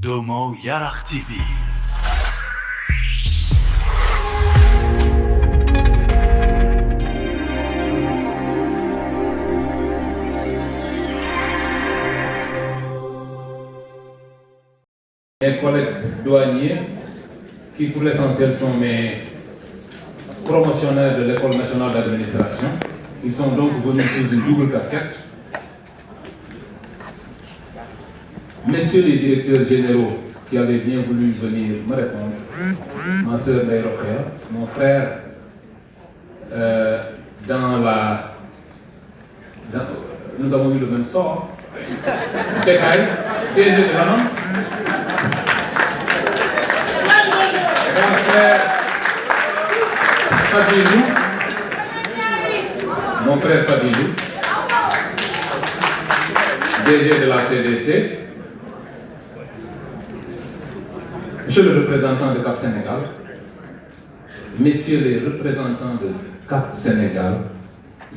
Domo Yarak TV. Mes collègues douaniers, qui pour l'essentiel sont mes promotionnaires de l'École nationale d'administration, ils sont donc venus sous une double casquette. Messieurs les directeurs généraux qui avaient bien voulu venir me répondre, ma sœur Naïrokhaya, mon frère, nous avons eu le même sort. Tekay, DG de la NAM. Mon frère Fadilou, DG de la CDC, Monsieur le représentant de Cap Sénégal, Messieurs les représentants de Cap Sénégal,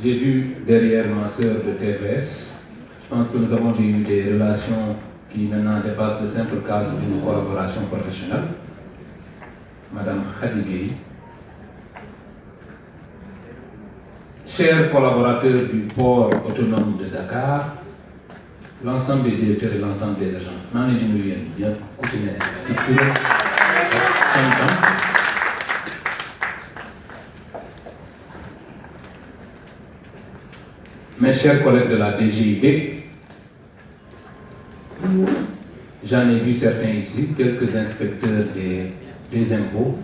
j'ai vu derrière ma sœur de TVS, je pense que nous avons eu des relations qui maintenant dépassent le simple cadre d'une collaboration professionnelle. Madame Khady Gueye, chers collaborateurs du port autonome de Dakar, l'ensemble des directeurs et l'ensemble des agents, n'en est d'une bien continué. Mes chers collègues de la DGID, j'en ai vu certains ici, quelques inspecteurs des impôts,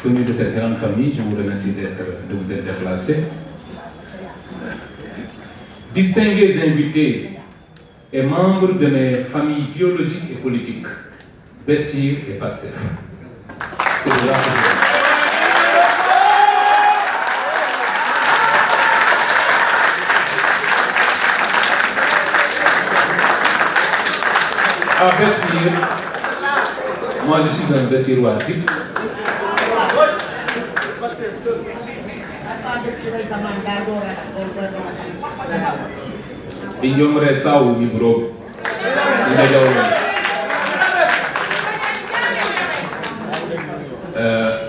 venus de cette grande famille, je vous remercie de vous être déplacés. Distingués invités et membres de mes familles biologiques et politiques, Bessir et Pastef. C'est de là que à Bessir, moi je suis un Bessirois type.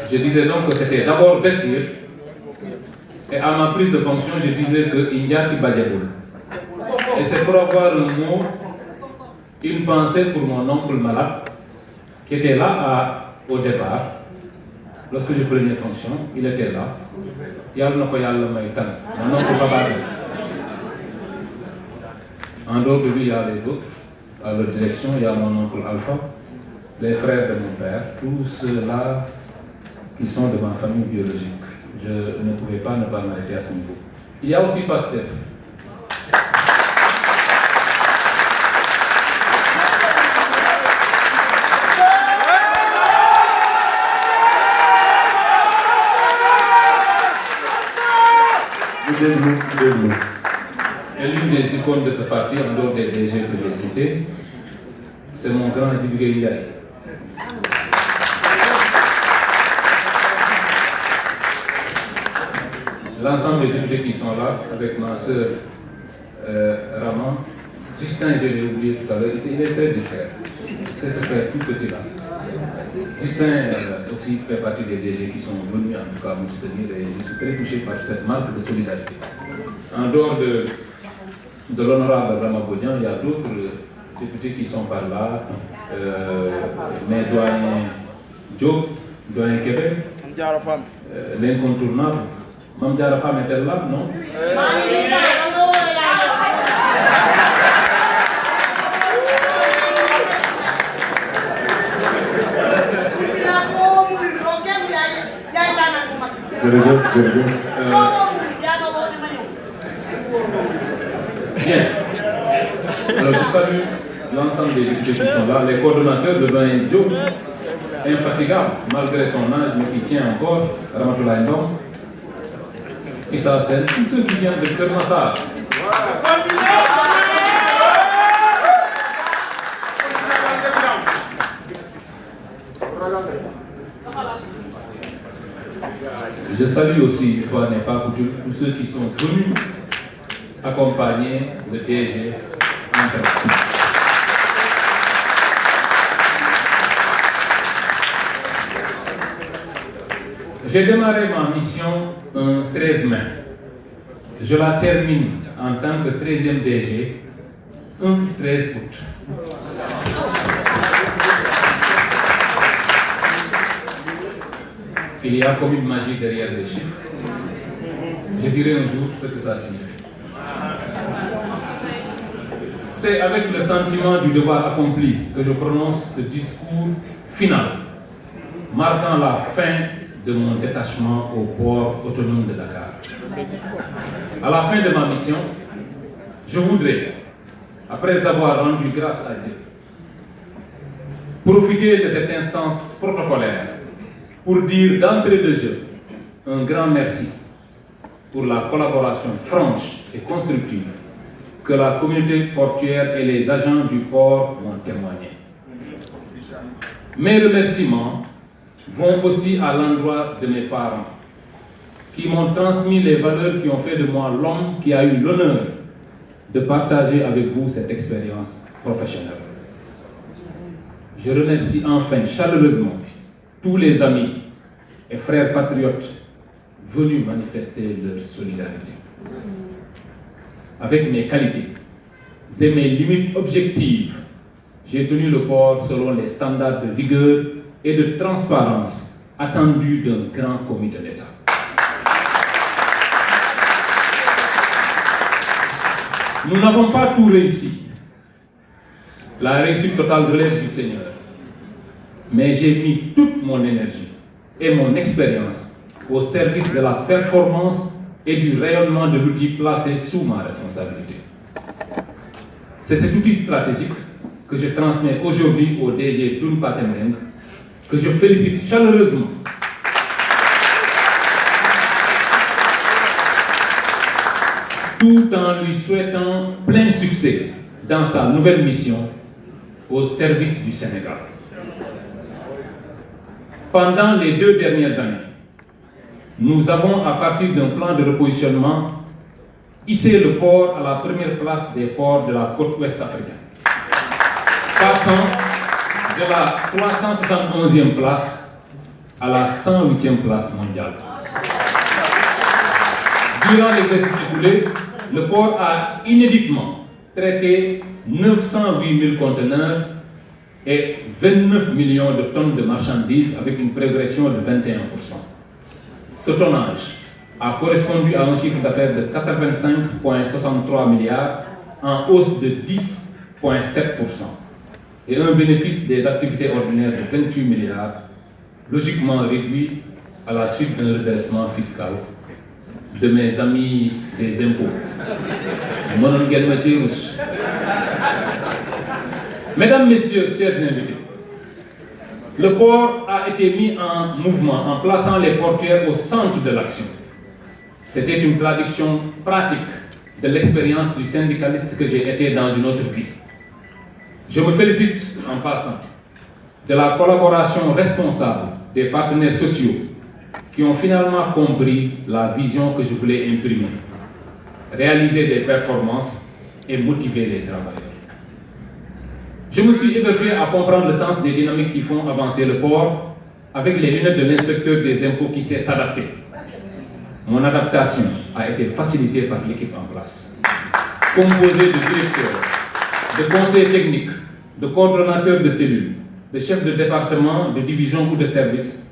Je disais donc que c'était d'abord Bessir, et à ma prise de fonction, je disais que Indiati Badiaboul. Et c'est pour avoir un mot, une pensée pour mon oncle malade, qui était là au départ. Lorsque je prenais fonction, il était là. Mon oncle Babade. En dehors de lui, il y a les autres. À leur direction, il y a mon oncle Alpha, les frères de mon père, tous ceux-là qui sont de ma famille biologique. Je ne pouvais pas ne pas m'arrêter à ce niveau. Il y a aussi Pastef. Et l'une des icônes de ce parti, en dehors des DG que j'ai cités, c'est mon grand Djibril Ndiaye. L'ensemble des députés qui sont là, avec ma sœur Raman, Justin, je l'ai oublié tout à l'heure, il est très discret. C'est ce frère tout petit là. Justin aussi fait partie des DG qui sont venus en tout cas me soutenir et je suis très touché par cette marque de solidarité. En dehors de l'honorable Ramabodian, il y a d'autres députés qui sont par là, mes doyens Diop, doyen Québec, l'incontournable. Mme Diarra Fam est-elle là, non? Bien. Alors je salue l'ensemble des députés qui sont là, les coordonnateurs de doyen Diop, infatigable malgré son âge, mais qui tient encore, Ramatoulaye Ndom, Issa Sène, tous ceux qui viennent de Kermassar. Je salue aussi, une fois n'est pas coutume, tous ceux qui sont venus accompagner le DG en personne. J'ai démarré ma mission un 13 mai. Je la termine en tant que 13e DG un 13 août. Il y a comme une magie derrière les chiffres. Je dirai un jour ce que ça signifie. C'est avec le sentiment du devoir accompli que je prononce ce discours final, marquant la fin de mon détachement au port autonome de Dakar. À la fin de ma mission, je voudrais, après avoir rendu grâce à Dieu, profiter de cette instance protocolaire pour dire d'entrée de jeu un grand merci pour la collaboration franche et constructive que la communauté portuaire et les agents du port m'ont témoigné. Mes remerciements vont aussi à l'endroit de mes parents, qui m'ont transmis les valeurs qui ont fait de moi l'homme qui a eu l'honneur de partager avec vous cette expérience professionnelle. Je remercie enfin chaleureusement tous les amis et frères patriotes venus manifester leur solidarité. Avec mes qualités et mes limites objectives, j'ai tenu le port selon les standards de rigueur et de transparence attendus d'un grand commis de l'État. Nous n'avons pas tout réussi. La réussite totale relève du Seigneur. Mais j'ai mis toute mon énergie et mon expérience au service de la performance et du rayonnement de l'outil placé sous ma responsabilité. C'est cet outil stratégique que je transmets aujourd'hui au DG Doun Patemeng, que je félicite chaleureusement tout en lui souhaitant plein succès dans sa nouvelle mission au service du Sénégal. Pendant les 2 dernières années, nous avons, à partir d'un plan de repositionnement, hissé le port à la première place des ports de la côte ouest africaine, passant de la 371e place à la 108e place mondiale. Durant l'exercice écoulé, le port a inéditement traité 908 000 conteneurs et 29 millions de tonnes de marchandises avec une progression de 21%. Ce tonnage a correspondu à un chiffre d'affaires de 85,63 milliards en hausse de 10,7% et un bénéfice des activités ordinaires de 28 milliards, logiquement réduit à la suite d'un redressement fiscal de mes amis des impôts. Mesdames, Messieurs, chers invités, le port a été mis en mouvement en plaçant les portuaires au centre de l'action. C'était une traduction pratique de l'expérience du syndicaliste que j'ai été dans une autre vie. Je me félicite en passant de la collaboration responsable des partenaires sociaux qui ont finalement compris la vision que je voulais imprimer, réaliser des performances et motiver les travailleurs. Je me suis éveillé à comprendre le sens des dynamiques qui font avancer le port avec les lunettes de l'inspecteur des impôts qui sait s'adapter. Mon adaptation a été facilitée par l'équipe en place, composée de directeurs, de conseillers techniques, de coordonnateurs de cellules, de chefs de département, de division ou de service,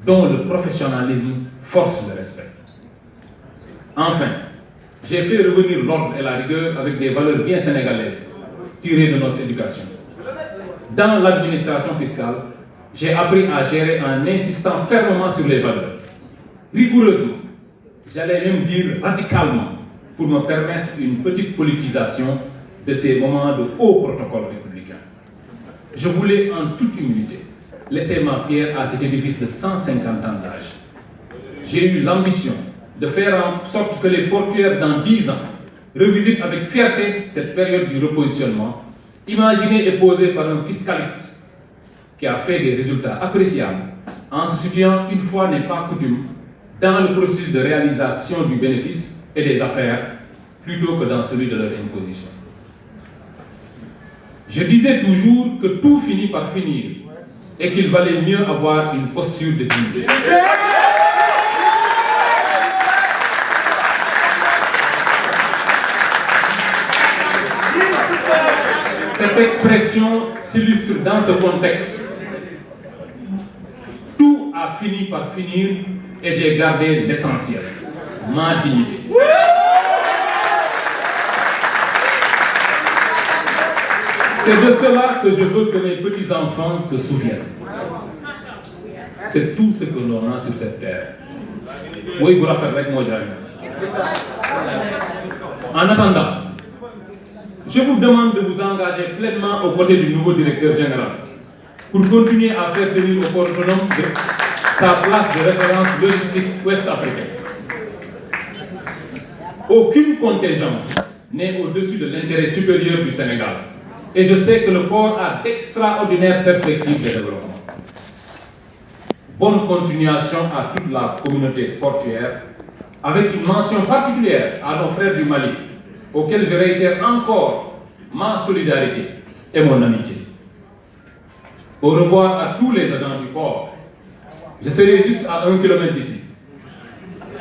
dont le professionnalisme force le respect. Enfin, j'ai fait revenir l'ordre et la rigueur avec des valeurs bien sénégalaises tirées de notre éducation. Dans l'administration fiscale, j'ai appris à gérer en insistant fermement sur les valeurs, rigoureusement, j'allais même dire radicalement, pour me permettre une petite politisation de ces moments de haut protocole républicain. Je voulais en toute humilité laisser ma pierre à cet édifice de 150 ans d'âge. J'ai eu l'ambition de faire en sorte que les portuaires dans 10 ans revisitent avec fierté cette période du repositionnement, imaginée et posée par un fiscaliste qui a fait des résultats appréciables en se situant, une fois n'est pas coutume, dans le processus de réalisation du bénéfice et des affaires plutôt que dans celui de leur imposition. Je disais toujours que tout finit par finir et qu'il valait mieux avoir une posture de dignité. Cette expression s'illustre dans ce contexte. Tout a fini par finir et j'ai gardé l'essentiel, ma dignité. C'est de cela que je veux que mes petits-enfants se souviennent. C'est tout ce que l'on a sur cette terre. Oui, vous la faites avec moi, en attendant, je vous demande de vous engager pleinement aux côtés du nouveau directeur général pour continuer à faire tenir au port autonome sa place de référence logistique ouest-africaine. Aucune contingence n'est au-dessus de l'intérêt supérieur du Sénégal. Et je sais que le port a d'extraordinaires perspectives de développement. Bonne continuation à toute la communauté portuaire, avec une mention particulière à nos frères du Mali, auxquels je réitère encore ma solidarité et mon amitié. Au revoir à tous les agents du port. Je serai juste à 1 kilomètre d'ici.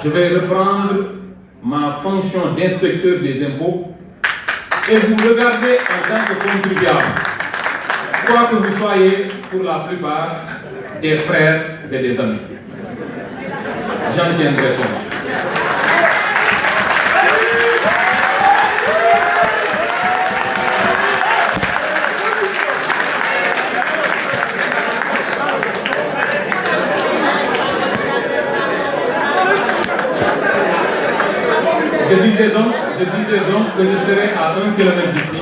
Je vais reprendre ma fonction d'inspecteur des impôts et vous regardez en tant que contribuable, quoi que vous soyez pour la plupart des frères et des amis. J'en tiendrai compte. Je disais donc que je serai à 1 kilomètre d'ici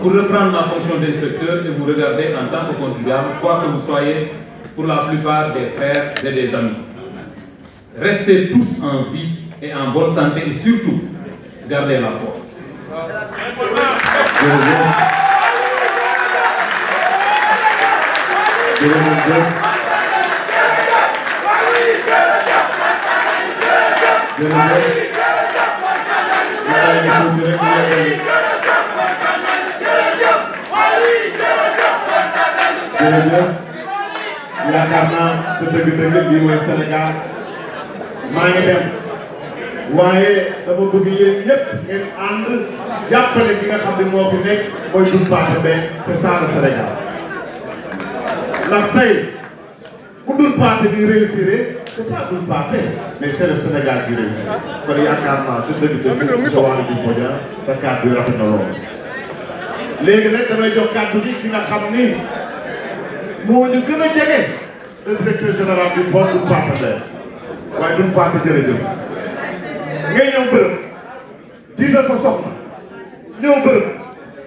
pour reprendre ma fonction d'inspecteur et vous regarder en tant que contribuable, quoi que vous soyez pour la plupart des frères et des amis. Restez tous en vie et en bonne santé et surtout, gardez la foi. yaakaar naa sa dëgg-dëgg lii mooy Sénégal maa ngi dem waaye dama bëgg yéen ñëpp ngeen ànd jàppale ki nga xam ne moo fi nekk mooy Doudou Pathé Mbeng c'est ça le Sénégal ndax tey bu Doudou Pathé bi réussir c'est pas Doudou Pathé mais c'est le Sénégal qui réussit kon yaakaar naa sa dëgg-dëgg sa wàllu di Mbodja sa kàddu yi rafet na lool léegi nag damay jox kàddu gi ki nga xam ni moo ñu gën a jege le directeur général du port Doudou Pathé Mbeng waaye Doudou Pathé jërëjëf ngay ñëw bërëb jiital sa soxna ñëw bërëb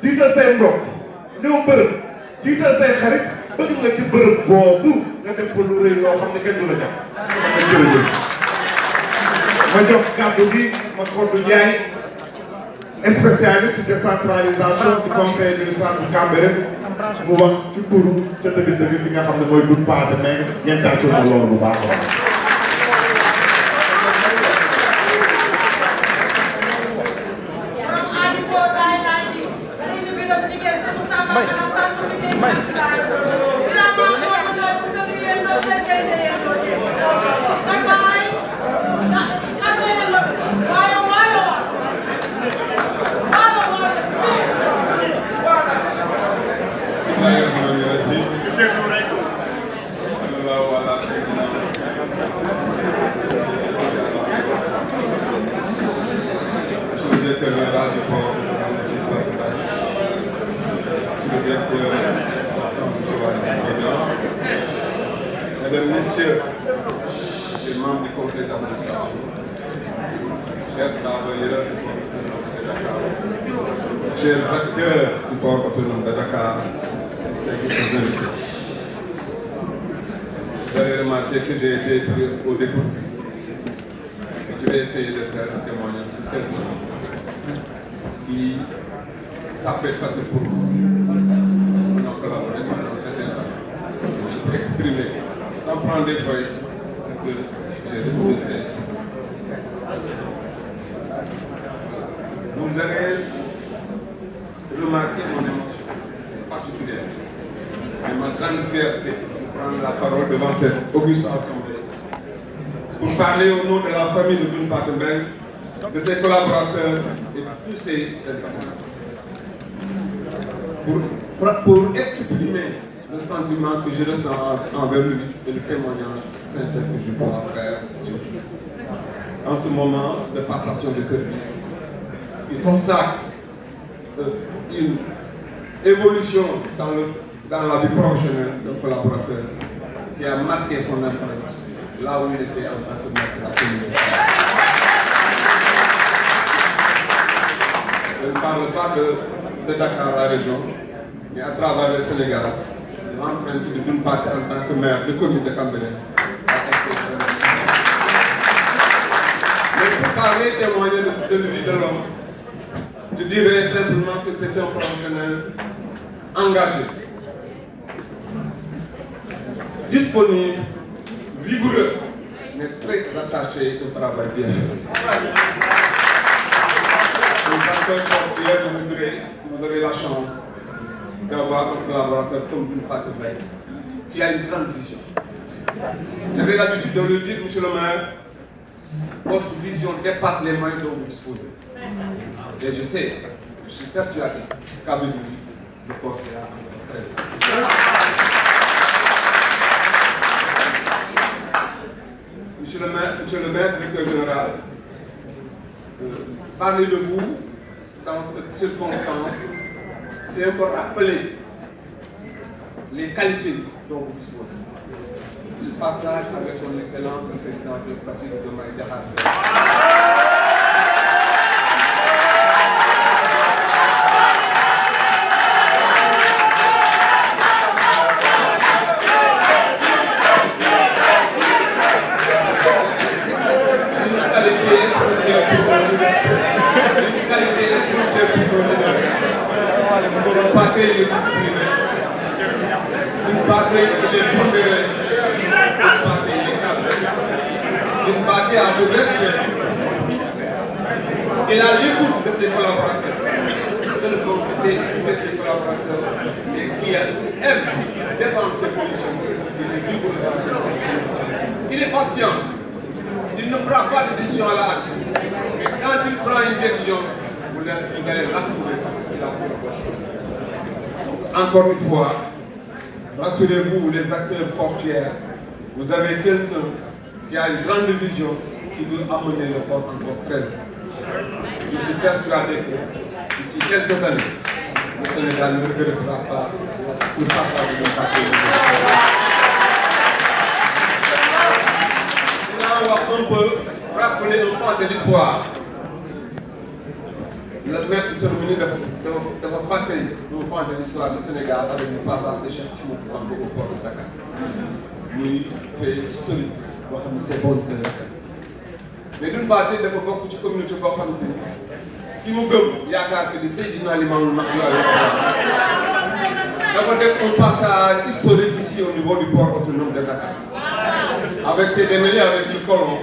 jiital say mbokk ñëw bërëb jiital say xarit bëgg nga ci bërëb boobu nga def ko lu rëy loo xam ne kenn du la jàpp ak jërëjëf ma jox kàddu gi ma Kodou Ndiaye spécialiste décentralisation du conseil municipal du Cambérène mu wax ci turu ca dëgg-dëgg bi nga xam ne mooy Doudou Pathé Mbeng ngeen tàccoo na loolu bu baax a baax. Mesdames, Messieurs, les membres du conseil d'administration, chers travailleurs du port autonome de Dakar, chers acteurs du port autonome de Dakar, distingués invités. Vous avez remarqué que j'ai été pris au dépourvu. Je vais essayer de faire un témoignage sur quelqu'un qui s'appelle facile pour nous. Nous avons collaboré pendant un certain temps. Je peux exprimer sans prendre des feuilles ce que j'ai retrouvé. Vous avez remarqué mon émotion particulière et ma grande fierté de prendre la parole devant cette auguste assemblée pour parler au nom de la famille de Doudou Pathé Mbeng, de ses collaborateurs et de tous ses intervenants. pour exprimer le sentiment que je ressens envers lui et le témoignage sincère que je dois faire en ce moment de passation de service. Il consacre une évolution dans la vie professionnelle d'un collaborateur qui a marqué son empreinte là où il était en tant que maître de la communauté. Je ne parle pas de Dakar, la région, mais à travers le Sénégal, l'empreinte de Doun Pathé en tant que maire de commune de Cambérène. Mais pour parler, témoigner de vie de l'homme, je dirais simplement que c'est un professionnel engagé, disponible, vigoureux, mais très attaché au travail bien fait. Vous avez la chance d'avoir un collaborateur comme Doun Pathé qui a une grande vision. J'avais l'habitude de le dire, monsieur le maire, votre vision dépasse les moyens dont vous disposez. Et je sais, je suis persuadé qu'avec lui, le portera très bien. Monsieur le maire, directeur général, parler de vous dans cette circonstance, c'est encore rappeler les qualités dont vous disposez. Il partage avec son excellence le président de Bassirou Diomaye Diakhar Faye. Il a l'écoute de ses collaborateurs, de ses collaborateurs, et qui aime défendre ses positions. Il est patient, il ne prend pas de décision à la hâte, mais quand il prend une décision, vous allez l'approuver ce qu'il a pour. Encore une fois, rassurez-vous, les acteurs portuaires, vous avez quelqu'un qui a une grande vision, qui veut amener le port encore très loin. Je suis persuadé que d'ici quelques années, le Sénégal ne regrettera pas le passage de Pathé. Là, on peut rappeler un point de l'histoire. Le maître de cérémonie de Pathé, un point de l'histoire du Sénégal avec le passage de Cheikh Ahmadou Bamba au port de Dakar. Muy fait historique, boo xam ne c'est bon mais Doun Pathé dafa bokk ci communauté boo xamante ni ki mu gëm yaakaar que ni Seydina Limamou Mahdi dafa def un passage historique ici au niveau du port autonome de Dakar. Avec ses démêlés avec le colon,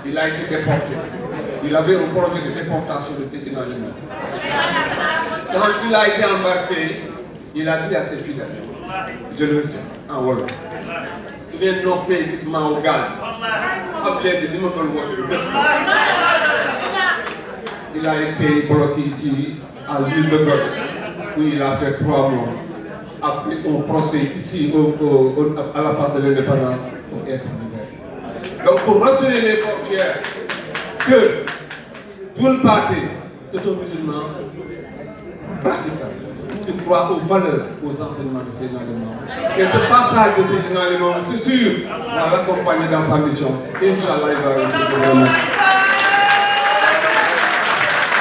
il a été déporté. Il avait un projet de déportation de Seydina Limamou. Quand il a été embarqué, il a dit à ses fidèles, je le sais, en wolof. Su ngeen noppee gis maa wu gaal xam leen ni li ma doon woote lu dëkk. Il a été bloqué ici à l'île de Gorée où il a fait 3 mois après un procès ici à la part de l'indépendance pour être libéré. Donc pour rassurer les portuaires que Doun Pathé c'est un musulman pratiquant. qui croit aux valeurs, aux enseignements de Seydina Limamou. Et ce passage de Seydina Limamou, c'est sûr, va l'accompagner dans sa mission. Inch'Allah, il va réussir.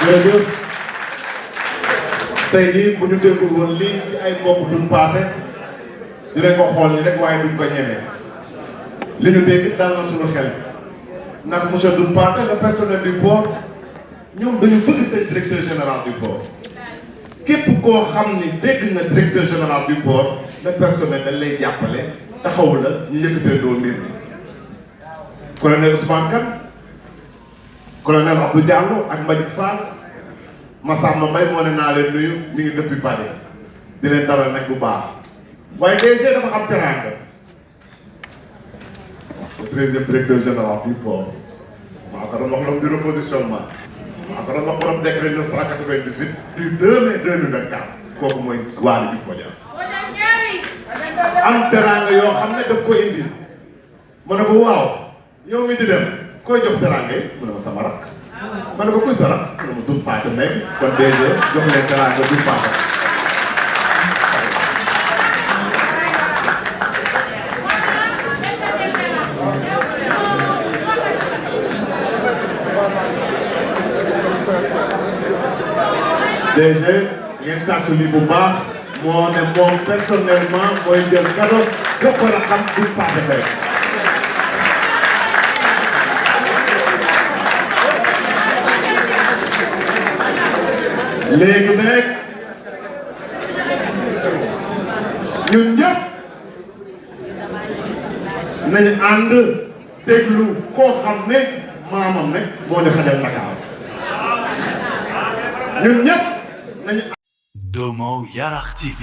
jërëjëf tey jii bu ñu déggul woon lii ci ay mbokk Doun Pathé dinañ ko xool ni rek waaye duñ ko ñemee li ñu dégg dal na suñu xel ndax monsieur Doun Pathé le personnel du port ñoom dañu bëgg seen directeur général du port képp koo xam ni dégg nga directeur général du port le personnel dañ lay jàppale taxaw la ñu yëkkatee doo mbir mi colonel Ousmane Kane colonel Abdou Diallo ak Mbadji Fall Massamba Mbaye moo ne naa leen nuyu mi ngi depuis Paris di leen dalal nag bu baax waaye DG dafa xam teranga le 13e directeur général du port maa ko doon wax l'homme du repositionnement maa ko doon wax borom décret 998 du 2 mai 2024 kooku mooy Waly Diouf Bodiang am teraanga yoo xam ne daf ko indi ma ne ko waaw yow mi di dem koy jox teraanga yi mu ne ma sama rakk ma ne ko kuy sa rakk mu ne ma Doudou Pathé nekk kon DG jox leen teraanga Doudou Pathé DG ngeen tàcc li bu baax moo ne moom personnellement mooy jël cadeau jox ko la xam Doudou Pathé Faye léegi nag ñun ñëpp nañu ànd déglu koo xam ne maamam ne moo ñu xajal Dakar ñun ñëpp nañu Domo Yarakh TV.